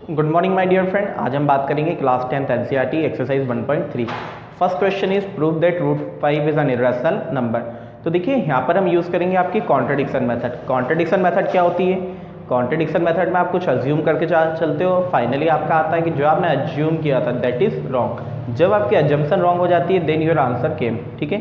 Good morning my dear friend. आज हम बात करेंगे class 10th NCERT exercise 1.3। First question is prove that root 5 is an irrational number. तो देखिए यहाँ पर हम यूज़ करेंगे आपकी कॉन्ट्रडिक्शन मेथड। कॉन्ट्रडिक्शन मेथड क्या होती है? कॉन्ट्रडिक्शन मेथड में आप कुछ अज्यूम करके चलते हो, फाइनली आपका आता है कि जो आपने अज्यूम किया था दैट इज रॉन्ग। जब आपकी अजम्पशन रॉन्ग हो जाती है देन योर आंसर केम। ठीक है,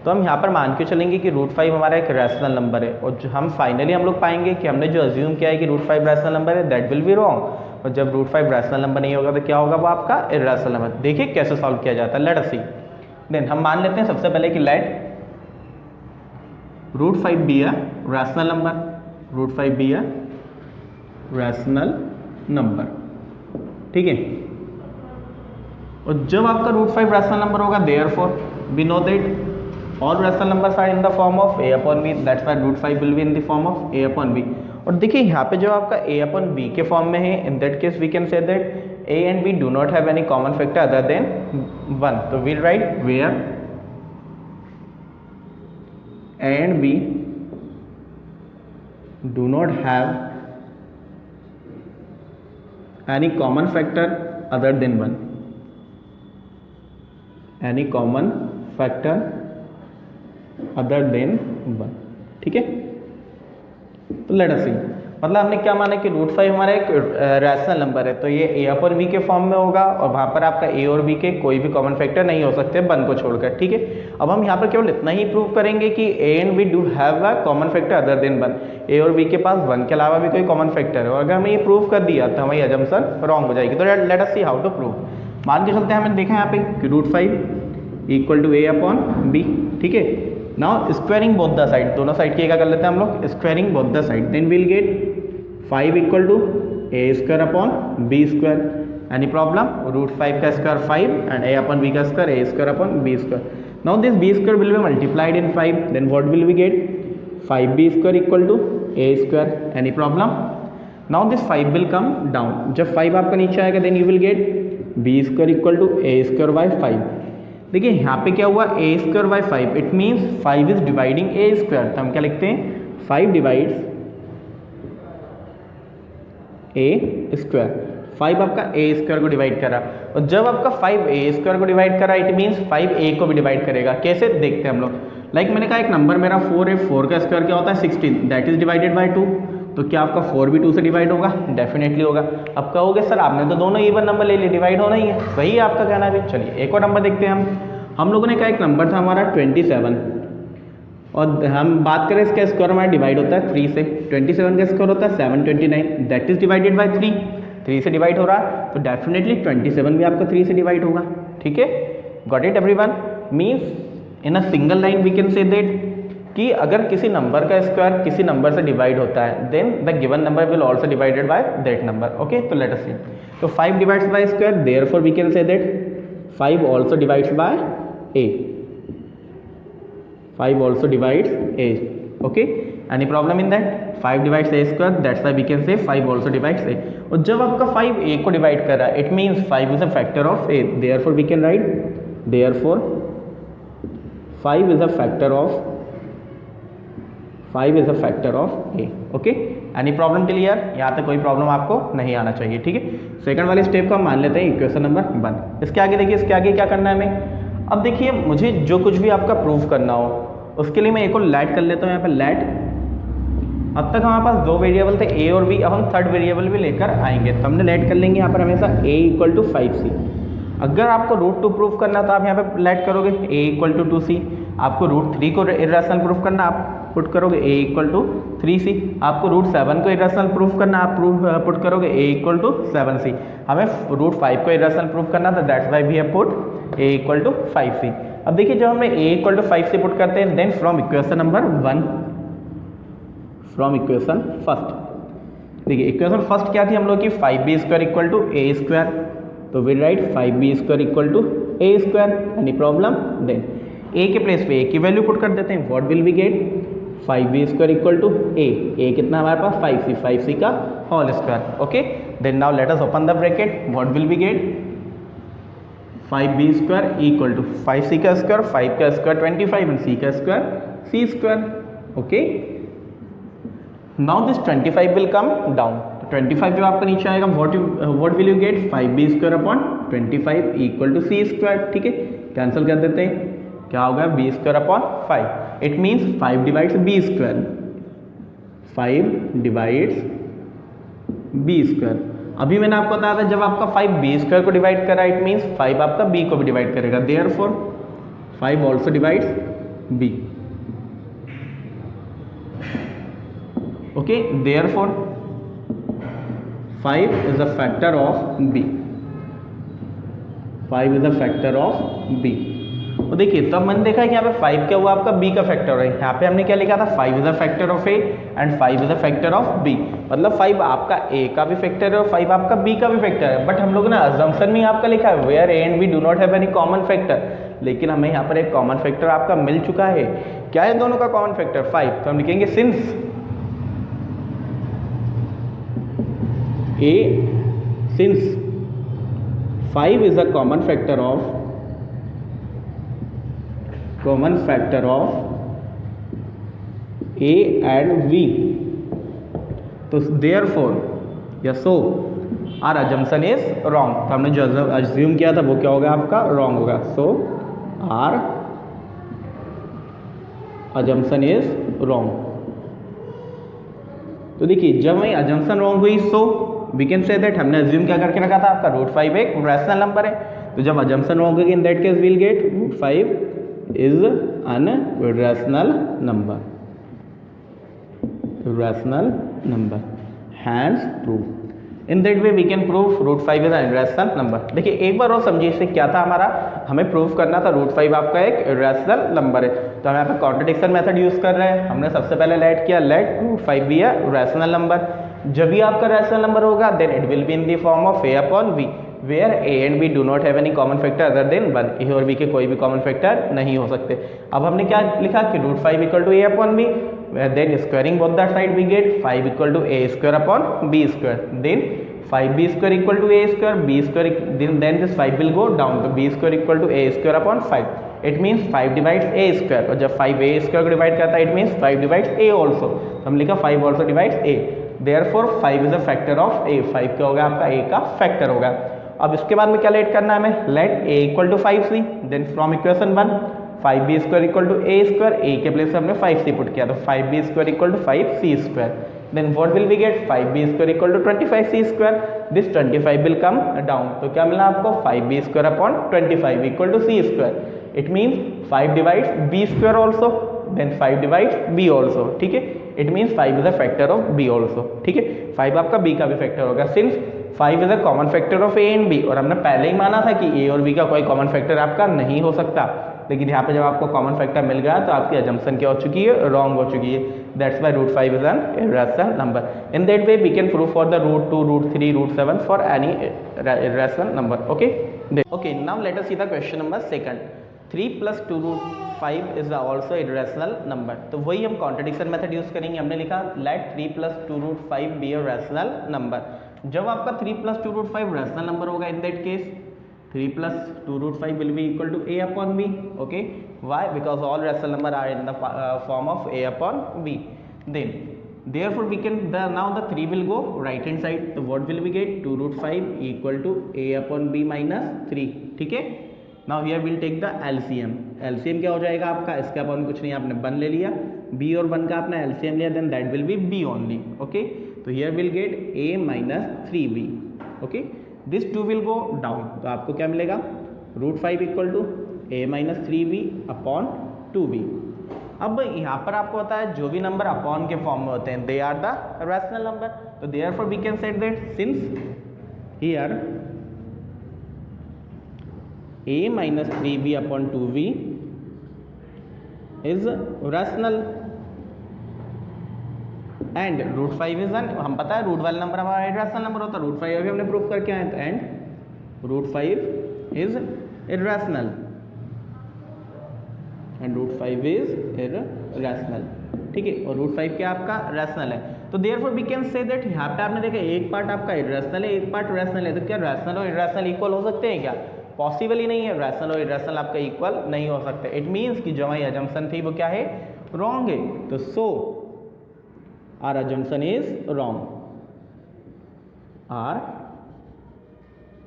तो हम यहाँ पर मान के चलेंगे कि रूट 5 हमारा एक रैशनल नंबर है और जो हम फाइनली हम लोग पाएंगे कि हमने जो अज्यूम किया है कि रूट 5 रैशनल नंबर है दैट विल बी रॉन्ग। और जब रूट 5 रैशनल नंबर नहीं होगा तो क्या होगा? वो आपका इर्रेशनल नंबर। देखिए कैसे सॉल्व किया जाता है, लेट अस सी। देन हम मान लेते हैं सबसे पहले कि let root 5 be a rational number, root 5 be a rational number. ठीक है, और जब आपका रूट 5 रैशनल नंबर होगा therefore we know that all rational numbers are in the form of a upon b, that's why root 5 will be in the form of a upon b। और देखिए यहाँ पे जो आपका a upon b के form में है, in that case we can say that a and b do not have any common factor other than 1। तो we'll write where a and b do not have any common factor other than 1, any common factor other than 1। ठीक है, तो let us सी। मतलब हमने क्या माना कि root 5 हमारा एक रैशनल नंबर है, तो ये ए और बी के फॉर्म में होगा और वहाँ पर आपका ए और बी के कोई भी कॉमन फैक्टर नहीं हो सकते 1 को छोड़कर। ठीक है, अब हम यहाँ पर केवल इतना ही प्रूव करेंगे कि A and B do have a common factor other than 1। A और बी के पास 1 के अलावा भी कोई कॉमन फैक्टर है और अगर हमें ये प्रूव कर दिया तो हमारी अजम्पशन रॉन्ग हो जाएगी। तो let us see how to prove. मान के चलते हैं, हमने देखा यहाँ पे कि root 5 equal to A upon B. ठीक है, now squaring both the side, दोनों साइड की क्या कर लेते हैं हम लोग, squaring both the side. Then will get 5 equal to A square upon B square. Any problem? Root 5 का square 5 and A upon B का square A square upon B square. Now this B square will be multiplied in 5, then what will we get 5b square equal to A square. Any problem? Now this 5 will come down, जब 5 आपका नीचे आएगा then you will get B square equal to A square by 5। देखिए यहाँ पे क्या हुआ, A square by 5, it means 5 is dividing A square. तो हम क्या लिखते हैं, 5 डिवाइड्स ए स्क्वायर। 5 आपका ए स्क्वायर को डिवाइड करा और जब आपका 5 ए स्क्वायर को डिवाइड करा इट मीन्स 5 ए को भी डिवाइड करेगा। कैसे देखते हैं हम लोग, लाइक मैंने कहा एक नंबर मेरा 4 है, 4 का स्क्वायर क्या होता है 16, दैट इज डिवाइडेड बाय 2। तो क्या आपका 4 भी 2 से डिवाइड होगा? डेफिनेटली होगा। अब कहोगे सर आपने तो दोनों इवन नंबर ले लिए, डिवाइड होना ही है। वही आपका कहना है। चलिए एक और नंबर देखते हैं हम लोगों ने कहा एक नंबर था हमारा 27 और हम बात करें इसका स्क्वायर हमारा डिवाइड होता है 3 से। 27 का स्क्वायर होता है 729, दैट इज डिवाइडेड बाय 3 से डिवाइड हो रहा है तो डेफिनेटली 27 भी आपका 3 से डिवाइड होगा। ठीक है, got it everyone? Means in a single line we can say that कि अगर किसी नंबर का स्क्वायर किसी नंबर से डिवाइड होता है then the given number will also divided by that number. Okay, तो लेट अस सी। तो 5 divides by square, therefore we can say that 5 also divides by a, 5 also divides a। okay, any problem in that? 5 divides a square, that's why we can say 5 also divides a। और जब आपका 5 a को divide कर रहा है it means 5 is a factor of a, therefore we can write therefore 5 is a factor of 5 is a factor of a। okay, any problem till here? यहाँ तक कोई प्रॉब्लम आपको नहीं आना चाहिए। ठीक है, सेकंड वाले स्टेप को हम मान लेते हैं इक्वेशन नंबर 1। इसके आगे देखिए, इसके आगे क्या करना है हमें। अब देखिए मुझे जो कुछ भी आपका प्रूफ करना हो उसके लिए मैं एक और लेट कर लेता हूँ यहाँ पे लेट। अब तक हमारे पास 2 वेरिएबल थे ए और बी, अब हम थर्ड वेरिएबल भी लेकर आएंगे तो हमने लेट कर लेंगे यहाँ पर हमेशा a इक्वल टू 5c। अगर आपको रूट 2 प्रूफ करना तो आप यहाँ पे लेट करोगे a इक्वल टू 2c। आपको रूट 3 को इरेशनल प्रूफ करना आप पुट करोगे a इक्वल टू 3c। आपको रूट 7 को इरेशनल प्रूफ करना आप पुट करोगे a इक्वल टू 7c। हमें रूट 5 को इरेशनल प्रूफ करना था that's why we have put a equal to 5c। अब देखिए जब हमें a equal to 5c put करते हैं then from equation number 1, from equation first, देखिए इक्वेशन फर्स्ट क्या थी हम लोग की 5b square equal to a square. तो will write 5b square equal to a square. Any problem? Then a के प्लेस पे a की वैल्यू पुट कर देते हैं, what will we get 5b square equal to a कितना हमारे पास 5c का whole square. Okay, then now let us open the bracket, what will we get 5b square equal to 5c का square, 5 का square 25 and c का square c square. Okay, now this 25 will come down, 25 जब आपका नीचे आएगा what will you get 5b² upon 25 equal to c²। ठीक है, cancel कर देते हैं, क्या होगा b² upon 5। It means 5 divides b², 5 divides b²। अभी मैंने आपको बताया था जब आपका 5 b² को डिवाइड करा इट मीन्स 5 आपका b को भी डिवाइड करेगा, therefore 5 also divides b। Okay, therefore 5 is a factor of b, 5 is a factor of b। तो देखिए तो मैंने देखा है कि यहाँ पे 5 क्या हुआ आपका b का फैक्टर है, यहाँ पे हमने क्या लिखा था 5 is a factor of a and 5 is a factor of b, मतलब 5 आपका a का भी फैक्टर है और 5 आपका b का भी फैक्टर है। बट हम लोग ने अजम्पशन में आपका लिखा है where a and b do not have any common factor, लेकिन हमें यहाँ पर एक कॉमन फैक्टर आपका मिल चुका है। क्या है दोनों का कॉमन फैक्टर 5, तो हम लिखेंगे since since 5 is a common factor of a and b, तो therefore या so our assumption is wrong। तो हमने जो assume किया था वो क्या होगा आपका wrong होगा, so our assumption is wrong। तो देखिए जब हमारी assumption wrong हुई so we can say that हमने अज्यूम क्या करके रखा था आपका √5 एक रैशनल नंबर है, तो जब अजम्पशन रॉन्ग होगी in that case we'll get √5 is irrational number, rational number, hence prove. In that way we can prove √5 is irrational number. देखिए एक बार और समझिए इससे क्या था हमारा, हमें प्रूव करना था √5 आपका एक रैशनल नंबर है, तो हम यहाँ पे कॉन्ट्रडिक्शन मेथड यूज कर रहे हैं। हमने सबसे पहले लेट किया let √5 be a rational number. जब भी आपका रैशनल नंबर होगा then it will be in the form of a upon b where a and b do not have any common factor other than 1। a और b के कोई भी common factor नहीं हो सकते। अब हमने क्या लिखा कि √5 equal to a upon b, then squaring both the side we get 5 equal to a² upon b², then 5b² equal to a², b² then this 5 will go down, तो b² equal to a² upon 5। It means 5 divides a², और जब 5 a² को divide करता है it means 5 divides a also, तो हम लिखा 5 also divides a, therefore 5 is a factor of a। 5 क्या होगा आपका a का फैक्टर होगा। अब इसके बाद में क्या लेट करना है हमें, let a equal to 5c, then from equation 1 5b² equal to a², a के प्लेस हमने 5c पुट किया तो 5b² equal to 5c², then what will we get 5b² equal to 25c², this 25 will come down, तो क्या मिला आपको 5b² upon 25 equal to c²। It means 5 divides b² also, then 5 divides b also. ठीक है, it means 5 is a factor of b also. ठीक है, 5 आपका b का भी फैक्टर होगा since 5 is a common factor of a and b, और हमने पहले ही माना था कि a और b का कोई कॉमन फैक्टर आपका नहीं हो सकता, लेकिन यहाँ पे जब आपको कॉमन फैक्टर मिल गया तो आपकी अजम्पशन क्या हो चुकी है, रॉन्ग हो चुकी है। That's why √5 is an irrational number. In that way we can prove for the √2, √3, √7 for any irrational number. Okay, now let us see the question number 2। 3 + 2√5 is also irrational number. तो वही हम contradiction method use करेंगे। हमने लिखा let 3 + 2√5 be a rational number. जब आपका 3 + 2√5 rational number होगा in that case 3 + 2√5 will be equal to a upon b. Okay, why? Because all rational number are in the form of a upon b. Then therefore we can now the 3 will go right hand side, so what will we get, 2√5 equal to a upon b minus 3. ठीक है, now here we'll take the LCM. LCM क्या हो जाएगा आपका, इसके upon कुछ नहीं, आपने 1 ले लिया, b और 1 का आपने LCM लिया, then that will be b only. Okay, तो here we'll get a minus 3b. Okay, this 2 will go down, तो आपको क्या मिलेगा, √5 equal to a minus 3b upon 2b। अब यहाँ पर आपको पता है जो भी नंबर अपॉन के फॉर्म में होते हैं they are the rational number, तो therefore we can set that since here a minus 3b upon 2b is rational and √5 is an, हम पता है रूट वाला नंबर हमारा इरेशनल नंबर होता है, √5 अभी हमने प्रूव करके आए थे, and √5 is irrational and √5 is irrational. ठीक है, और √5 क्या आपका रैशनल है, तो therefore we can say that यहाँ पे आपने देखा एक पार्ट आपका इरेशनल है, एक पार्ट रैशनल है, तो क्या रैशनल और इरेशनल इक्वल हो सकते हैं क्या, पॉसिबल ही नहीं है, रैशनल और इरेशनल आपका इक्वल नहीं हो सकते। इट मीन्स कि जो हमारी अजम्पशन थी वो क्या है, रॉन्ग है, तो so our assumption is wrong. Our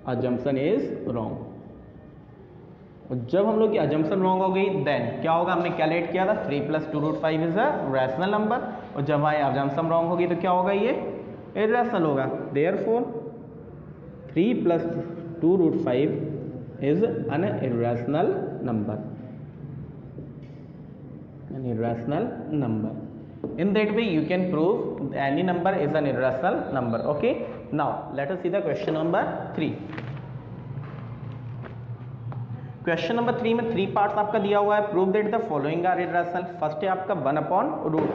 assumption is wrong. और जब हम लोग की अजम्पशन रॉन्ग हो गई देन क्या होगा, हमने कैलकुलेट किया था 3 + 2√5 इज अ रैशनल नंबर, और जब हमारी अजम्पशन रॉन्ग होगी तो क्या होगा, ये इररेशनल होगा। Therefore 3 + 2√5 is an irrational number, an irrational number. In that way you can prove any number is an irrational number. Okay, now let us see the question number 3. Question number 3 में 3 parts आपका दिया हुआ है। Prove that the following are irrational. First है आपका 1/√2।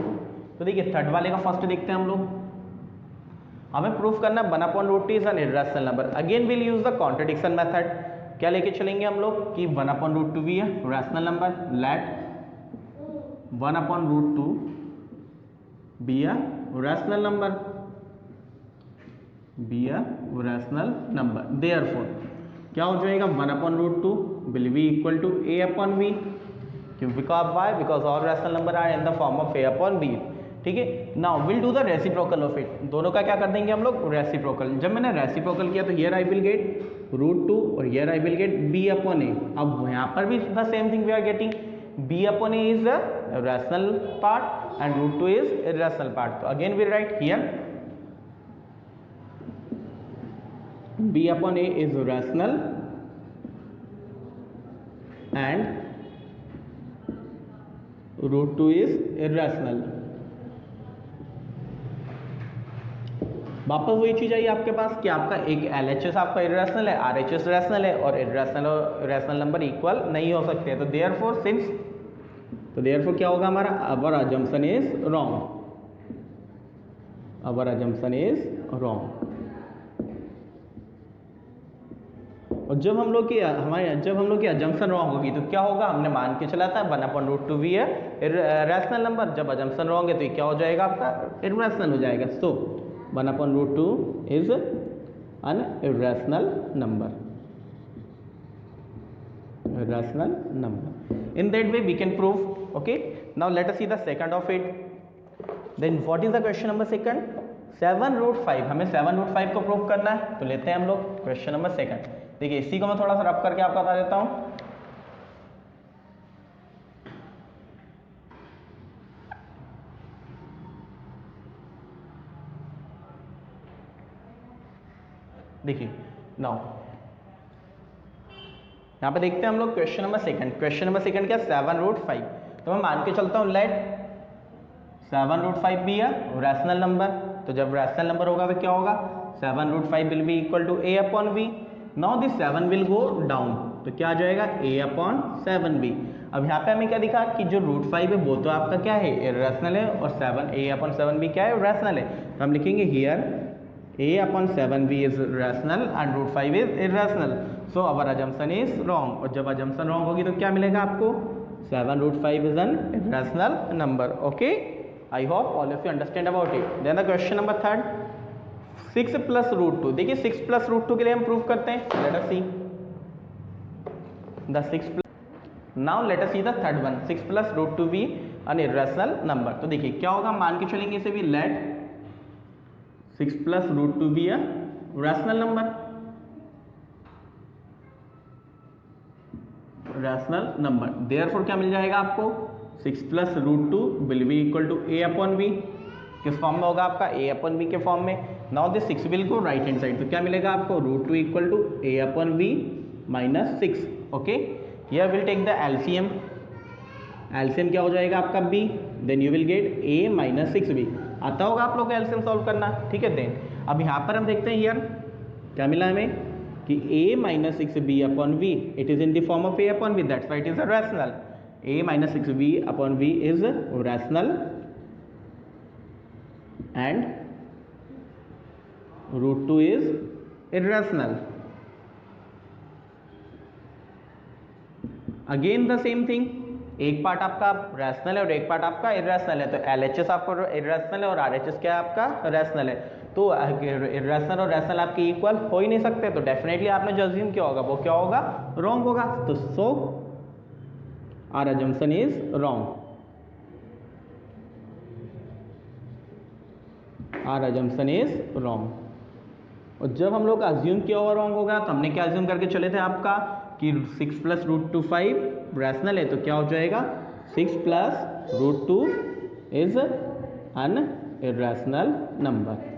तो देखिए third वाले का फर्स्ट देखते हैं हम लोग। हमें प्रूफ करना 1/√2 is an irrational number. Again will use the contradiction method. क्या लेके चलेंगे हम लोग कि 1/√2 भी है rational number, let 1/√2 be a rational number, be a rational number. Therefore क्या हो जाएगा, 1/√2 will be equal to a/b. क्यों? because all rational number are in the form of a/b. ठीक है, now will do the reciprocal of it. दोनों का क्या कर देंगे हम लोग, रेसिप्रोकल। जब मैंने रेसिप्रोकल किया तो हियर आई विल गेट √2 और here I will get b/a। अब यहाँ पर भी the same thing we are getting, b/a is the rational part and √2 is irrational part. So again we write here b/a is rational and √2 is irrational. वापस वही चीज आई आपके पास कि आपका एक LHS आपका इररेशनल है, RHS रैशनल है, और इररेशनल और रैशनल नंबर इक्वल नहीं हो सकते। तो देयरफॉर क्या होगा हमारा, our assumption is wrong, our assumption is wrong. और जब हम लोग की अजम्पशन रॉन्ग होगी तो क्या होगा, हमने मान के चला था 1/√2 भी है रैशनल नंबर। जब अजम्पशन रॉन्ग है तो क्या हो जाएगा, आपका इररेशनल हो जाएगा। सो 1/√2 is an irrational number. Irrational number. In that way we can prove. Okay. Now let us see the second of it. Then what is the question number second? 7√5. हमें 7√5 को प्रूव करना है, तो लेते हैं हम लोग क्वेश्चन नंबर सेकंड। देखिए इसी को मैं थोड़ा सा रफ करके आपको बता देता हूँ। देखिए नाउ यहाँ पे देखते हैं हम लोग question number second. Question number second क्या, 7√5। तो मैं मान के चलता हूँ लेट 7√5 भी है रैशनल नंबर। तो जब रैशनल नंबर होगा तो क्या होगा, 7√5 will be equal to a/b। Now this 7 will go down, तो क्या आ जाएगा a/7b। अब यहाँ पे हमें क्या दिखा कि जो √5 है वो तो आपका क्या है, इररेशनल है, और a/7b क्या है, रैशनल है। तो हम लिखेंगे here a/7b is rational and √5 is irrational. So our assumption is wrong. और जब assumption wrong होगी तो क्या मिलेगा आपको, 7√5 is an irrational number. Okay, I hope all of you understand about it. Then the question number third, 6 + √2। देखिए 6 + √2 के लिए हम प्रूव करते हैं। Let us see the 6 plus. Now let us see the third one, 6 + √2 be an irrational number। तो देखिए क्या होगा, मान के चलेंगे इसे भी, let 6 + √2 be a rational number, rational number. Therefore क्या मिल जाएगा आपको, 6 + √2 will be equal to a/b। किस फॉर्म में होगा आपका, a/b के फॉर्म में। Now this 6 will go right hand side, तो क्या मिलेगा आपको, √2 equal to a/b - 6। Okay, here will take the LCM. LCM क्या हो जाएगा आपका b, then you will get a - 6b। आता होगा आप लोग को एलसीएम सॉल्व करना, ठीक है। देन अब यहाँ पर हम देखते हैं हियर क्या मिला हमें कि a - 6b/v, it is in the form of a/v, that's why it is a rational. a - 6b/v is rational and √2 is irrational. Again the same thing, एक पार्ट आपका रैशनल है और एक पार्ट आपका इररेशनल है। तो LHS आपका irrational है और RHS क्या है आपका रैशनल है। तो इररेशनल और रैशनल आपके इक्वल हो ही नहीं सकते, तो डेफिनेटली आपने जो अज्यूम किया होगा वो क्या होगा, रॉन्ग होगा। तो so our assumption is wrong, our assumption is wrong. और जब हम लोग अज्यूम किया हुआ रॉन्ग होगा तो हमने क्या अज्यूम करके चले थे आपका कि 6 प्लस रूट टू 5 रैशनल है, तो क्या हो जाएगा 6 plus root two is an irrational number,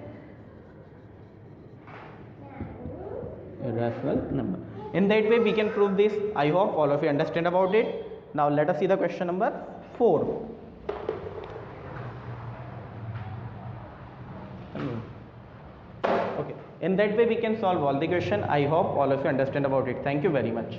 irrational number. In that way we can prove this. I hope all of you understand about it. Now let us see the question number 4. Okay, in that way we can solve all the question. I hope all of you understand about it. Thank you very much.